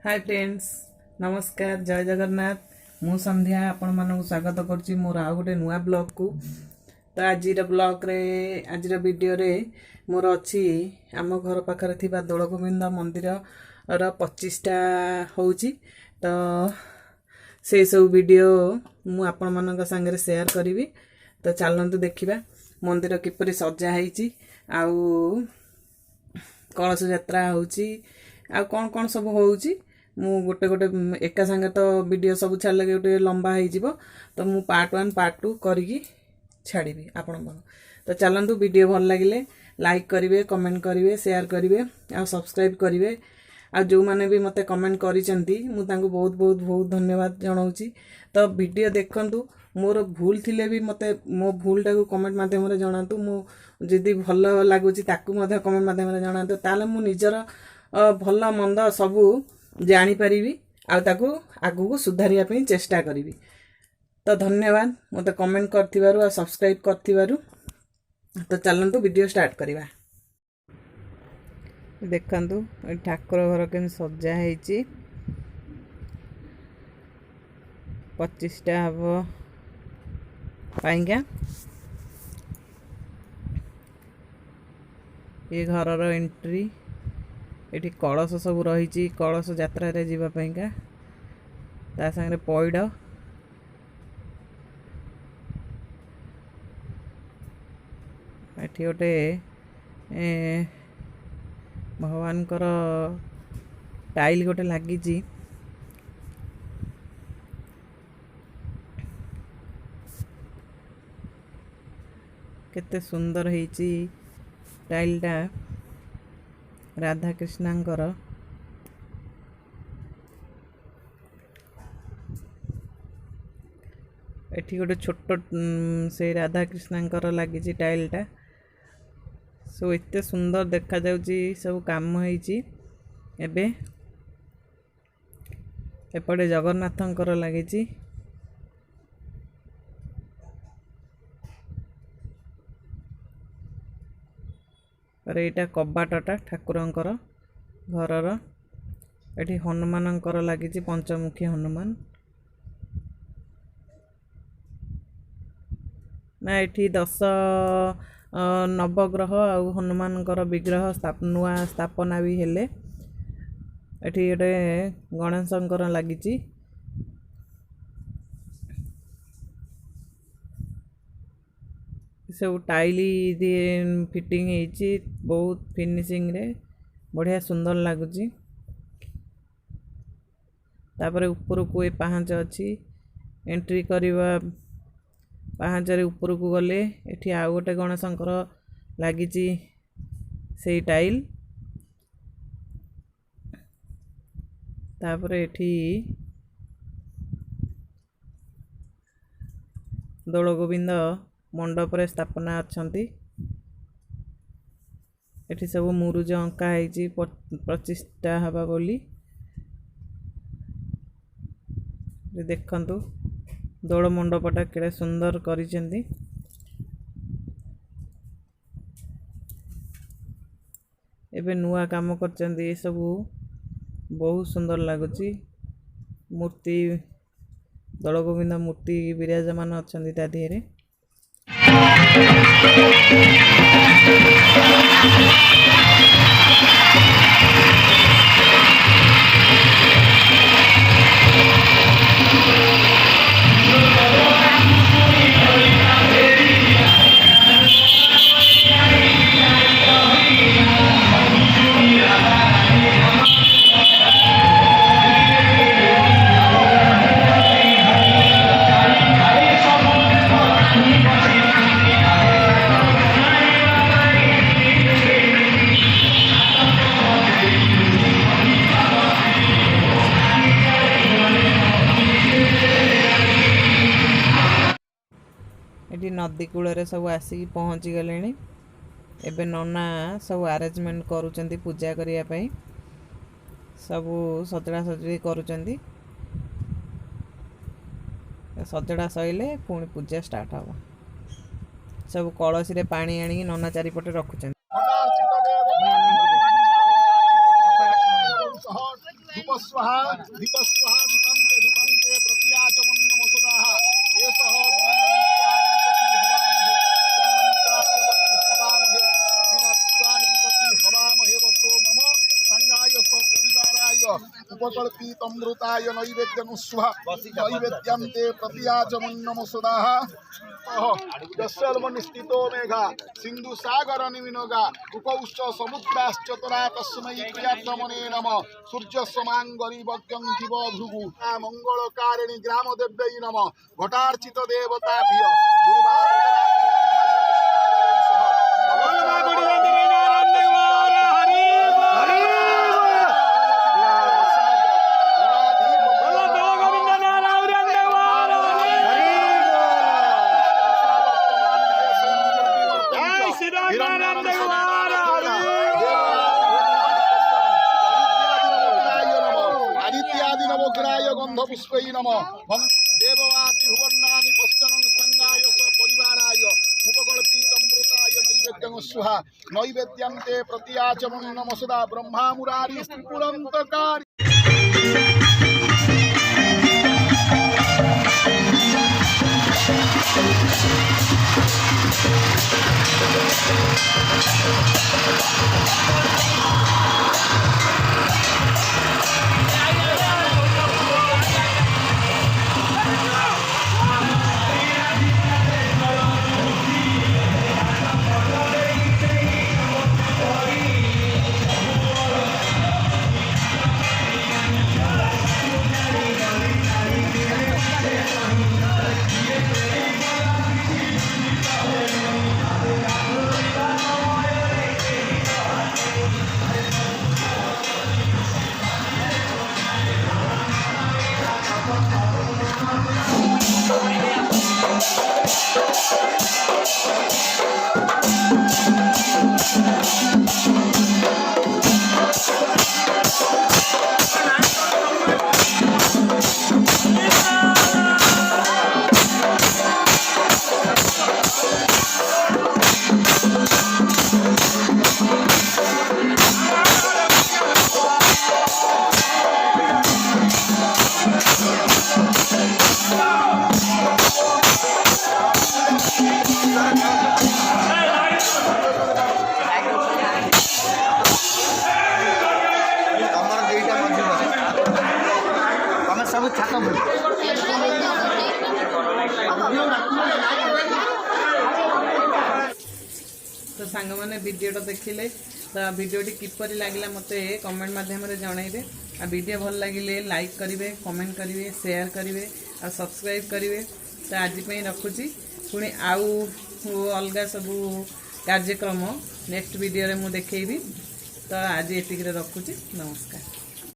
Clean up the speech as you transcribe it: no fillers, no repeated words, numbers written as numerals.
Hi friends, नमस्कार, जय जगन्नाथ। मु संध्या आपण मानक स्वागत करुच्ची मोर आउ गोटे नुआ ब्लॉग को। तो आज ब्लॉग रे आज वीडियो रे मोर अच्छी आम घर पाखरे थिबा दोलगोविंद मंदिर र 25टा होउची। तो से सब वीडियो मु आपण मानक संगे शेयर करी। तो चलतु देखिबा मंदिर किपरि सजा हेची आउ कलश यात्रा होउची आ कौन कौन सब होउची। मु गोटे गोटे एका संगे तो वीडियो सब छाड़ले गोटे लंबा हो तो मु पार्ट 1 पार्ट 2 करी छाड़ी आपण। तो चलतु वीडियो भल लगे लाइक करेंगे, कमेंट करेंगे, शेयर करेंगे आ सब्सक्राइब करेंगे। आ जो माने भी मते कमेंट करिसेंती मु तांको बहुत बहुत बहुत धन्यवाद जनाऊँगी। तो वीडियो देखंतु, मोर भूल थिले भी मते मो भूलटा को कमेंट माध्यम रे जणातु। मु जदि भल लागुची ताकू मध्य कमेंट माध्यम रे जणातु, ताले मु निजर भल मंद सबू जानी परिबी आ ताकू आगु को सुधारिया पे चेष्टा करिबी। तो धन्यवाद मते कमेंट करथिबारु आ सब्सक्राइब करथिबारु। तो चलंतु वीडियो स्टार्ट करिबा। देखंतु ठाकुर घर केन सजा हेची 25टा हबो पाइंगा। ये घर रो एंट्री एठी कलश सब रही। कलश यात्रा रे जीवा पाइंगा ता संगे पइड एठी गोटे भगवान कर टाइल गोटे लगी। केते सुंदर हेची टाइलटा राधा कृष्णांकर। एठी गोटे छोट से राधा कृष्णांकर लगी टाइलटा सो एते सुंदर देखा जाउची। सब काम हेची एबे एपटे जगन्नाथंकर लगी। और एटा कबाटटा ठाकुरंकर घरर। एठी हनुमानंकर लगी पंचमुखी हनुमान ना। एठी 10 नवग्रह आ हनुमानंकर विग्रह नुआ स्थापना भी हेले। एठी गोटे गणेशंकर लगी। सब टाइली फिटिंग हेची बहुत फिनिशिंग रे बढ़िया सुंदर लगुची। तापरे ऊपर को ए पाहाच अच्छी एंट्री करवा पाहाच रे ऊपर को गले एठी आ गोटे गणेशंकर लगी से टाइल। तापरे एठी दोलगोविंद मंडप रे स्थापना अच्छंती। एठी सब मुरुज अंका हेची 25टा हबा बोली। देखंतु दोल मंडपटा केड़े सुंदर करिसेंती। एबे नुआ काम करचंती। सब बहुत सुंदर लगुची। मूर्ति दोलगोविंद मूर्ति विराजमान अच्छंती ता देहरे। एटी नदी कूल सब आसिक पहुँची गले। एबे नना सब अरेंजमेंट करुचंती पूजा करिया पई। सब सजड़ा सजड़ी करुचंती। सजड़ा सइले पुणी पूजा स्टार्ट हबो। सब कलश रे पानी आनी नना चारिपटे रखुचंती। स्वाहा दीप स्वाहा दीपान्ते धूपान्ते प्रतियाचमन्नमसुदाः एषः हवामहे वसो मम संगाय सपरिवाराय उपकल्पितमृताय नैवेद्यमुस्वाहा प्रतियाचमन्नमसुदाः यस्सर्वनिस्थितो मेघा सिंधु सागर निमिनगा उपौश्च समुद्राश्चतरा तस्मै प्रियात्मने नमः सूर्य समांगरी वक्यं जीव भृगु मंगलकारिणी ग्राम देव्यै नमः घटार्चित देवताभ्य आदित्यनवग्राय गंधपुष्पै नमः देववाति भुवन्नानि पश्चनं संगाय सपरिवाराय उपकल्पितमृताय नैवेद्यं स्वाहा नैवेद्यं ते प्रतियाचमन्नमसुदा ब्रह्मा मुरारी त्रिपुरन्तकारी सब छात तो सांग मैंने वीडियो देखिले तो वीडियोटी किपरि लागला मते कमेंट माध्यम रे जणाइबे आ वीडियो भल लागिले लाइक करिवे कमेंट करिवे शेयर करिवे आ सब्सक्राइब करिवे तो आज पे रखुची पुणी आउ अलगा सब कार्यक्रम नेक्स्ट वीडियो रे मु देखैबी तो आज एतिक रे रखुची नमस्कार।